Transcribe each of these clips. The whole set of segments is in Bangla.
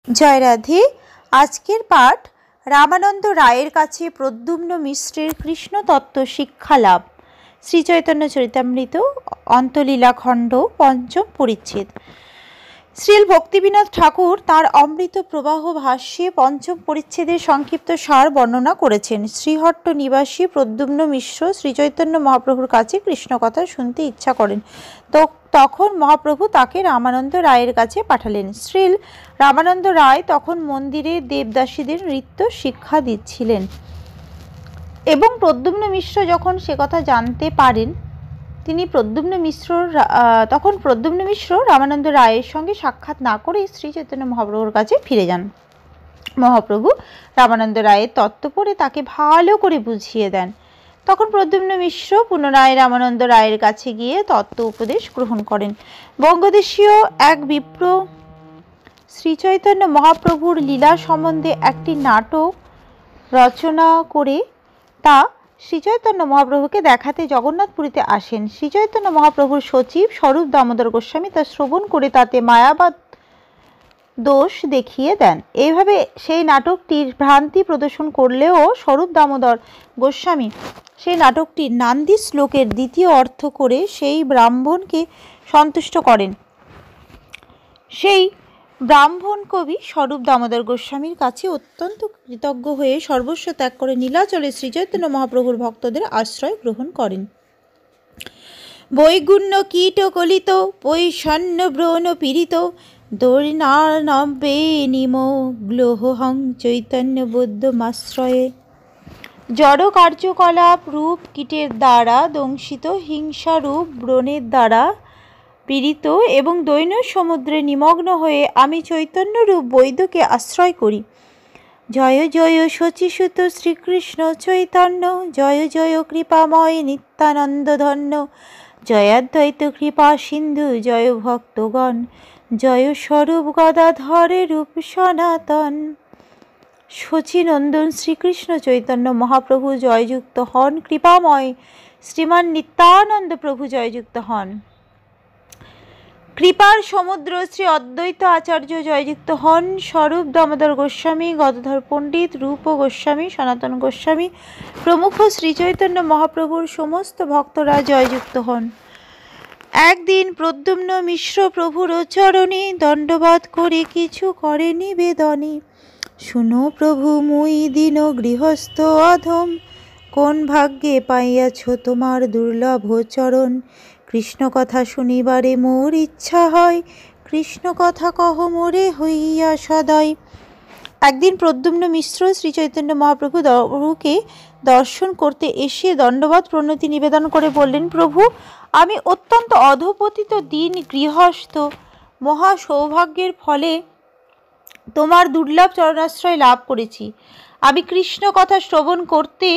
জয় রাধে। আজকের পাঠ রামানন্দ রায়ের কাছে প্রদ্যুম্ন মিশ্রের কৃষ্ণ তত্ত্ব শিক্ষা লাভ। শ্রী চৈতন্য চরিতামৃত অন্তলীলা খণ্ড পঞ্চম পরিচ্ছেদ। শ্রীল ভক্তিবিনোদ ঠাকুর তাঁর অমৃত প্রবাহ ভাষ্যে পঞ্চম পরিচ্ছেদের সংক্ষিপ্ত সার বর্ণনা করেছেন। শ্রীহট্ট নিবাসী প্রদ্যুম্ন মিশ্র শ্রীচৈতন্য মহাপ্রভুর কাছে কৃষ্ণ কথা শুনতে ইচ্ছা করেন। তখন মহাপ্রভু তাকে রামানন্দ রায়ের কাছে পাঠালেন। শ্রীল রামানন্দ রায় তখন মন্দিরে দেবদাসীদের নৃত্য শিক্ষা দিচ্ছিলেন এবং প্রদ্যুম্ন মিশ্র যখন সে কথা জানতে পারেন তখন প্রদ্যুম্ন মিশ্র রামানন্দ রায়ের সঙ্গে সাক্ষাৎ না করে শ্রী চৈতন্য মহাপ্রভুর কাছে ফিরে যান। মহাপ্রভু রামানন্দ রায়ের তত্ত্ব পড়ে তাকে ভালো করে বুঝিয়ে দেন। তখন প্রদ্যুম্ন মিশ্র পুনরায় রামানন্দ রায়ের কাছে গিয়ে তত্ত্ব উপদেশ গ্রহণ করেন। বঙ্গদেশীয় এক বিপ্র শ্রীচৈতন্য মহাপ্রভুর লীলা সম্বন্ধে একটি নাটক রচনা করে তা শ্রীচৈতন্য মহাপ্রভুকে দেখাতে জগন্নাথপুরীতে আসেন। শ্রীচৈতন্য মহাপ্রভুর সচিব স্বরূপ দামোদর গোস্বামী তা শ্রবণ করে তাতে মায়াবাদ দোষ দেখিয়ে দেন। এইভাবে সেই নাটকটির ভ্রান্তি প্রদর্শন করলেও স্বরূপ দামোদর গোস্বামী সেই নাটকটির নান্দি শ্লোকের দ্বিতীয় অর্থ করে সেই ব্রাহ্মণকে সন্তুষ্ট করেন। সেই ব্রাহ্মণ কবি স্বরূপ দামোদর গোস্বামীর কাছে অত্যন্ত কৃতজ্ঞ হয়ে সর্বস্ব ত্যাগ করে নীলাচলে শ্রীচৈতন্য মহাপ্রভুর ভক্তদের আশ্রয় গ্রহণ করেন। বৈগুণ্য কীট কলিত পৈষণ্য ব্রণ পীড়িত দৈর্নার্ণবে নিম গ্লোহং চৈতন্য বুদ্ধমাশ্রয়ে। জড় কার্যকলাপ রূপ কীটের দ্বারা দংশিত, হিংসারূপ ব্রণের দ্বারা পীড়িত এবং দৈন্য সমুদ্রে নিমগ্ন হয়ে আমি চৈতন্যরূপ বৈদ্যকে আশ্রয় করি। জয় জয় শচীসুত শ্রীকৃষ্ণ চৈতন্য, জয় জয় কৃপাময় নিত্যানন্দ ধন্য, জয়াদ্বৈত কৃপা সিন্ধু জয় ভক্তগণ, জয় স্বরূপ গদাধর রূপ সনাতন। শচীনন্দন শ্রীকৃষ্ণ চৈতন্য মহাপ্রভু জয়যুক্ত হন, কৃপাময় শ্রীমান নিত্যানন্দ প্রভু জয়যুক্ত হন, কৃপার সমুদ্র শ্রী অদ্বৈত আচার্য জয়যুক্ত হন, স্বরূপ দামোদর গোস্বামী, গদাধর পণ্ডিত, রূপ গোস্বামী, সনাতন গোস্বামী প্রমুখ শ্রীচৈতন্য মহাপ্রভুর সমস্ত ভক্তরা জয়যুক্ত হন। একদিন প্রদ্যুম্ন মিশ্র প্রভুর চরণে দণ্ডবাদ করে কিছু করে নিবেদনে, শুনো প্রভু মুই দীন গৃহস্থ অধম, কোন ভাগ্যে পাইয়াছ তোমার দুর্লভ চরণ, কৃষ্ণ কথা শুনিবারে মোর ইচ্ছা হয়, কৃষ্ণ কথা কহ মোরে হইয়া সদয়। একদিন প্রদ্যুম্ন মিশ্র শ্রীচৈতন্য মহাপ্রভুকে দর্শন করতে এসে দণ্ডবাদ প্রণতি নিবেদন করে বললেন, প্রভু আমি অত্যন্ত অধপতিত দীন গৃহস্থ, মহা সৌভাগ্যের ফলে তোমার দুর্লভ চরণাশ্রয় লাভ করেছি। আমি কৃষ্ণ কথা শ্রবণ করতে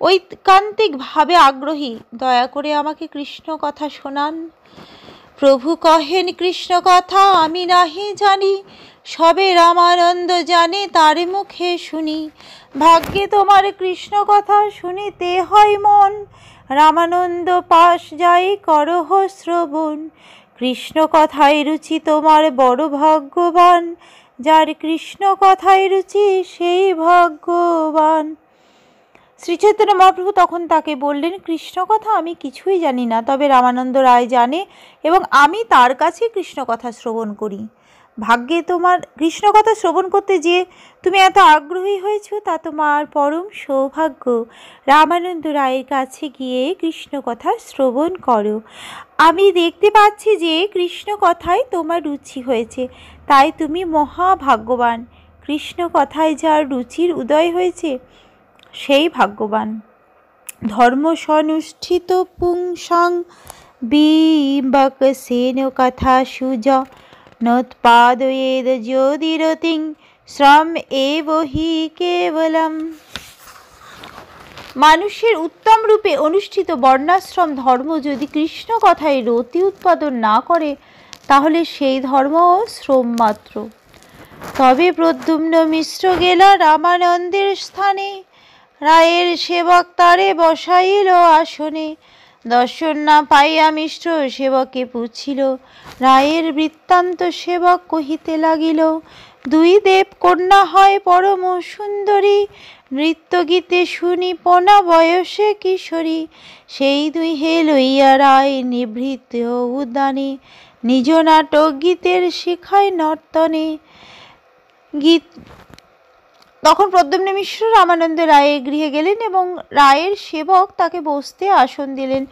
ঐকান্তিকভাবে আগ্রহী, দয়া করে আমাকে কৃষ্ণ কথা শোনান। প্রভু কহেন, কৃষ্ণ কথা আমি নাহি জানি, সবে রামানন্দ জানে তার মুখে শুনি, ভাগ্যে তোমার কৃষ্ণ কথা শুনিতে হয় মন, রামানন্দ পাশ যাই করহ শ্রবণ, কৃষ্ণ কথায় রুচি তোমার বড় ভাগ্যবান, যার কৃষ্ণ কথায় রুচি সেই ভাগ্যবান। শ্রীচৈতন্য মহাপ্রভু তখন তাকে বললেন, কৃষ্ণ কথা আমি কিছুই জানি না, তবে রামানন্দ রায় জানে এবং আমি তার কাছে কৃষ্ণ কথা শ্রবণ করি। ভাগ্যে তোমার কৃষ্ণ কথা শ্রবণ করতে যে তুমি এত আগ্রহী হয়েছ তা তোমার পরম সৌভাগ্য। রামানন্দ রায়ের কাছে গিয়ে কৃষ্ণ কথা শ্রবণ করো। আমি দেখতে পাচ্ছি যে কৃষ্ণ কথায় তোমার রুচি হয়েছে, তাই তুমি মহাভাগ্যবান। কৃষ্ণ কথায় যার রুচির উদয় হয়েছে সেই ভাগ্যবান। ধর্ম সনুষ্ঠিত পুংসাং বিম্বক সেন কথা সুজ নোৎপাদয়েদ জ্যোতিরতিং শ্রম এব হি কেবলম। মানুষের উত্তম রূপে অনুষ্ঠিত বর্ণাশ্রম ধর্ম যদি কৃষ্ণ কথায় রতি উৎপাদন না করে তাহলে সেই ধর্ম শ্রম মাত্র। তবে প্রদ্যুম্ন মিশ্র গেলা রামানন্দের স্থানে, রায়ের সেবক তারে বসাইল আসনে, দর্শন না পাইয়া মিশ্র সেবকে পুছিল, রায়ের বৃত্তান্ত সেবক কহিতে লাগিল, দুই দেব কন্যা হয় পরম সুন্দরী, নৃত্য গীতে শুনি পনা বয়সে কিশোরী। সেই দুই হে লইয়া রায় নিভৃত উদ্যানে, নিজ নাটক গীতের শিখায় নর্তনে। গীত তখন প্রদ্যুম্ন মিশ্র রামানন্দ রায়ের গৃহে গেলেন এবং রায়ের সেবক তাকে বসতে আসন দিলেন।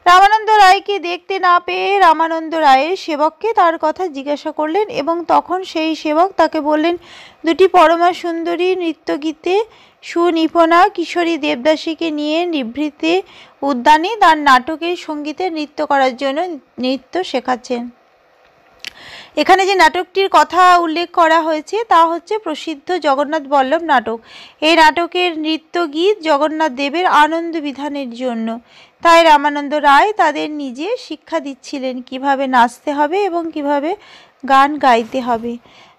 রামানন্দ রায়কে দেখতে না পেয়ে রামানন্দ রায়ের সেবককে তার কথা জিজ্ঞাসা করলেন এবং তখন সেই সেবক তাকে বললেন, দুটি পরমা সুন্দরী নৃত্যগীতে সুনিপুণা কিশোরী দেবদাসীকে নিয়ে নিভৃতে উদ্যানে তার নাটকের সঙ্গীতে নৃত্য করার জন্য নৃত্য শেখাচ্ছেন। এখানে যে নাটকটির কথা উল্লেখ করা হয়েছে তা হচ্ছে প্রসিদ্ধ জগন্নাথ বল্লভ নাটক। এই নাটকের নৃত্য গীত জগন্নাথ দেবের আনন্দ বিধানের জন্য। তাই রামানন্দ রায় তাদের নিজে শিক্ষা দিচ্ছিলেন কিভাবে নাচতে হবে এবং কিভাবে গান গাইতে হবে।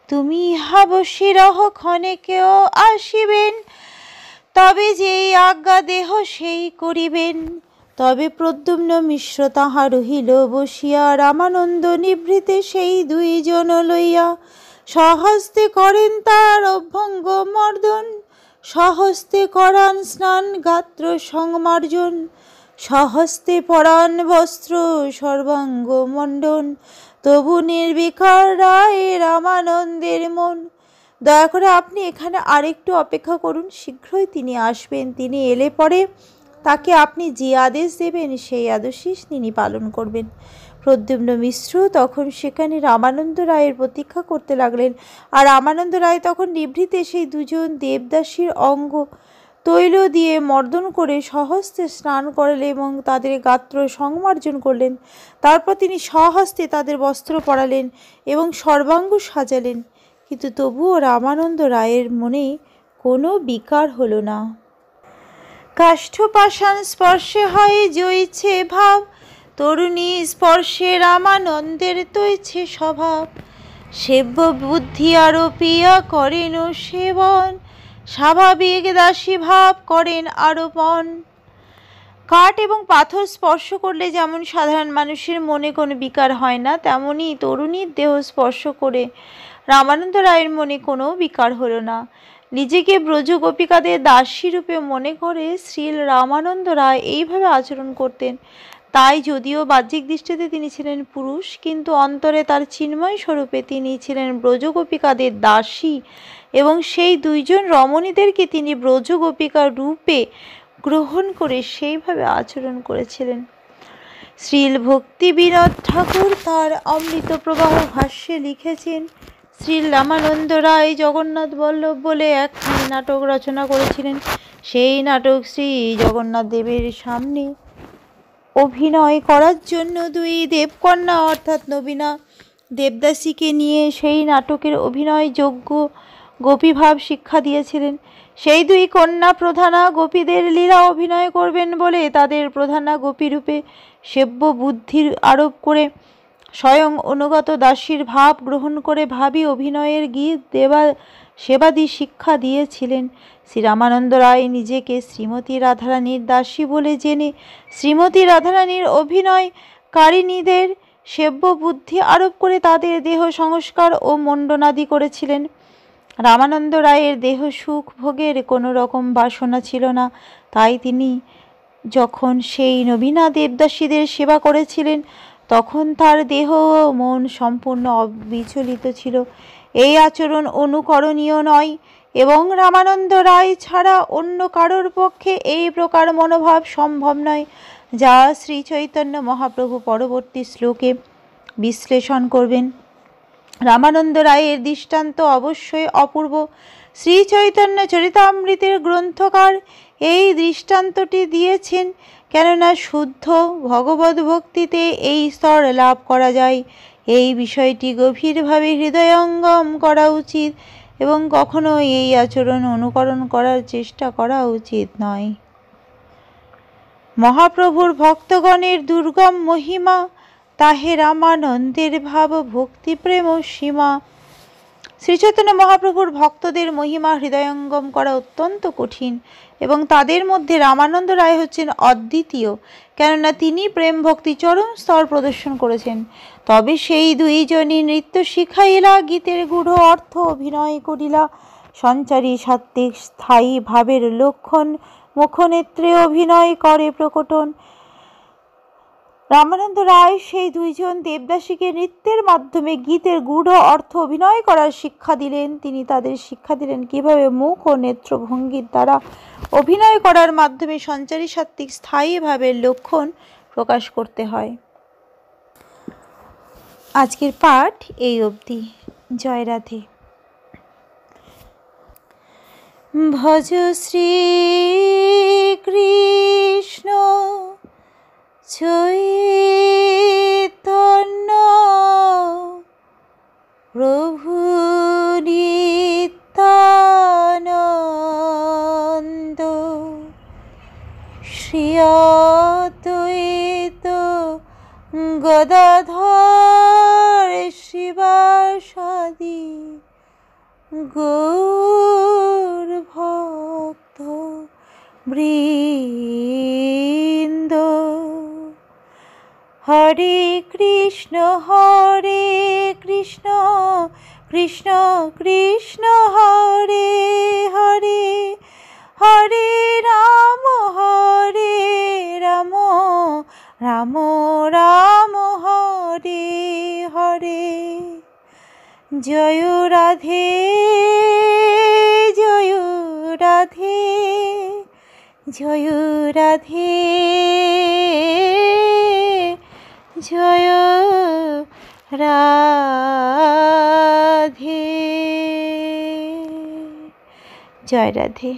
তুমি ইহা বসি রহ ক্ষণে কেউ আসিবেন, তবে যেই আজ্ঞা দেহ সেই করিবেন। তবে প্রদ্যুম্ন মিশ্র তাহা রহিল বসিয়া, রামানন্দ নিভৃতে সেই দুইজন লইয়া। স্বহস্তে করেন তার অভ্যঙ্গ মর্দন, স্বহস্তে করান স্নান গাত্র সংমার্জন। স্বহস্তে পরাণ বস্ত্র সর্বাঙ্গ মণ্ডন, তবু নির্বিকার রায় রামানন্দের মন। দয়া করে আপনি এখানে আরেকটু অপেক্ষা করুন, শীঘ্রই তিনি আসবেন। তিনি এলে পরে তাকে আপনি যে আদেশ দেবেন সেই আদেশই তিনি পালন করবেন। প্রদ্যুম্ন মিশ্র তখন সেখানে রামানন্দ রায়ের প্রতীক্ষা করতে লাগলেন, আর রামানন্দ রায় তখন নিভৃতে সেই দুজন দেবদাসীর অঙ্গ তৈল দিয়ে মর্দন করে স্বহস্তে স্নান করালেন এবং তাদের গাত্র সংমার্জন করলেন। তারপর তিনি স্বহস্তে তাদের বস্ত্র পরালেন এবং সর্বাঙ্গ সাজালেন, কিন্তু তবুও রামানন্দ রায়ের মনে কোনো বিকার হলো না। কাষ্ঠপাষাণ স্পর্শে হয় জয়ছে ভাব, তরুণী স্পর্শে রামানন্দের তৈছে স্বভাব। সেব্য বুদ্ধি আরোপিয়া করেন সেবন, স্বাভাবিক দাসী ভাব করেন আরোপণ। কাঠ এবং পাথর স্পর্শ করলে যেমন সাধারণ মানুষের মনে কোনো বিকার হয় না, তেমনি তরুণীর দেহ স্পর্শ করে রামানন্দ রায়ের মনে কোনো বিকার হলো না। নিজেকে ব্রজ গোপিকাদের দাসী রূপে মনে করে শ্রীল রামানন্দ রায় এইভাবে আচরণ করতেন। তাই যদিও বাহ্যিক দৃষ্টিতে তিনি ছিলেন পুরুষ, কিন্তু অন্তরে তার চিন্ময় স্বরূপে তিনি ছিলেন ব্রজ গোপিকাদের দাসী এবং সেই দুইজন রমণীদেরকে তিনি ব্রজ গোপিকা রূপে গ্রহণ করে সেইভাবে আচরণ করেছিলেন। শ্রীল ভক্তি বিনোদ ঠাকুর তার অমৃত প্রবাহ ভাষ্যে লিখেছেন, শ্রীল রামানন্দ রায় জগন্নাথ বল্লভ বলে একখানি নাটক রচনা করেছিলেন। সেই নাটক শ্রী জগন্নাথ দেবের সামনে অভিনয় করার জন্য দুই দেবকন্যা অর্থাৎ নবীনা দেবদাসীকে নিয়ে সেই নাটকের অভিনয় যোগ্য গোপীভাব শিক্ষা দিয়েছিলেন। সেই দুই কন্যা প্রধানা গোপীদের লীলা অভিনয় করবেন বলে তাদের প্রধানা গোপীরূপে সেব্য বুদ্ধির আরোপ করে স্বয়ং অনুগত দাসীর ভাব গ্রহণ করে ভাবী অভিনয়ের গীত সেবাদি শিক্ষা দিয়েছিলেন। শ্রী রামানন্দ রায় নিজেকে শ্রীমতী রাধারানীর দাসী বলে জেনে শ্রীমতী রাধারানীর অভিনয়কারিণীদের সেব্য বুদ্ধি আরোপ করে তাদের দেহ সংস্কার ও মণ্ডনাদি করেছিলেন। রামানন্দ রায়ের দেহ সুখ ভোগের কোনো রকম বাসনা ছিল না, তাই তিনি যখন সেই নবীনা দেবদাসীদের সেবা করেছিলেন তখন তার দেহ ও মন সম্পূর্ণ অবিচলিত ছিল। এই আচরণ অনুকরণীয় নয় এবং রামানন্দ রায় ছাড়া অন্য কারোর পক্ষে এই প্রকার মনোভাব সম্ভব নয়, যা শ্রী চৈতন্য মহাপ্রভু পরবর্তী শ্লোকে বিশ্লেষণ করবেন। রামানন্দ রায়ের দৃষ্টান্ত অবশ্যই অপূর্ব। শ্রী চৈতন্য চরিতামৃতের গ্রন্থকার এই দৃষ্টান্তটি দিয়েছেন, কেননা শুদ্ধ ভগবত ভক্তিতে এই স্তর লাভ করা যায়। এই বিষয়টি গভীরভাবে হৃদয়ঙ্গম করা উচিত এবং কখনো এই আচরণ অনুকরণ করার চেষ্টা করা উচিত নয়। মহাপ্রভুর ভক্তগণের দুর্গম মহিমা, তাহে রামানন্দের ভাব ভক্তি প্রেম সীমা। শ্রীচৈতন্য মহাপ্রভুর ভক্তদের মহিমা হৃদয়ঙ্গম করা অত্যন্ত কঠিন এবং তাদের মধ্যে রামানন্দ রায় হচ্ছেন অদ্বিতীয়, কেননা তিনি প্রেম ভক্তি চরম স্তর প্রদর্শন করেছেন। তবে সেই দুইজনই নৃত্য শিখাইলা, গীতের গূঢ় অর্থ অভিনয় করিলা, সঞ্চারী সাত্ত্বিক স্থায়ী ভাবের লক্ষণ মুখনেত্রে অভিনয় করে প্রকটন। রামানন্দ রায় সেই দুইজন দেবদাসীকে নৃত্যের মাধ্যমে গীতের গূঢ় অর্থ অভিনয় করার শিক্ষা দিলেন। তিনি তাদের শিক্ষা দিলেন কিভাবে মুখ ও নেত্র ভঙ্গির দ্বারা অভিনয় করার মাধ্যমে সঞ্চারী সাত্ত্বিক স্থায়ী ভাবের লক্ষণ প্রকাশ করতে হয়। আজকের পাঠ এই অবধি। জয় রাধে। ভজ শ্রী কৃষ্ণ চৈতন্য প্রভু নিত্যানন্দ শ্রী অদ্বৈত গদাধর শিবাসাদি গৌর ভক্ত বৃন্দ। হরে কৃষ্ণ কৃষ্ণ কৃষ্ণ হরে হরে, হরে রাম রাম রাম হরে হরে। জয় রাধে জয় রাধে জয় রাধে জয় রাধে। জয় রাধে।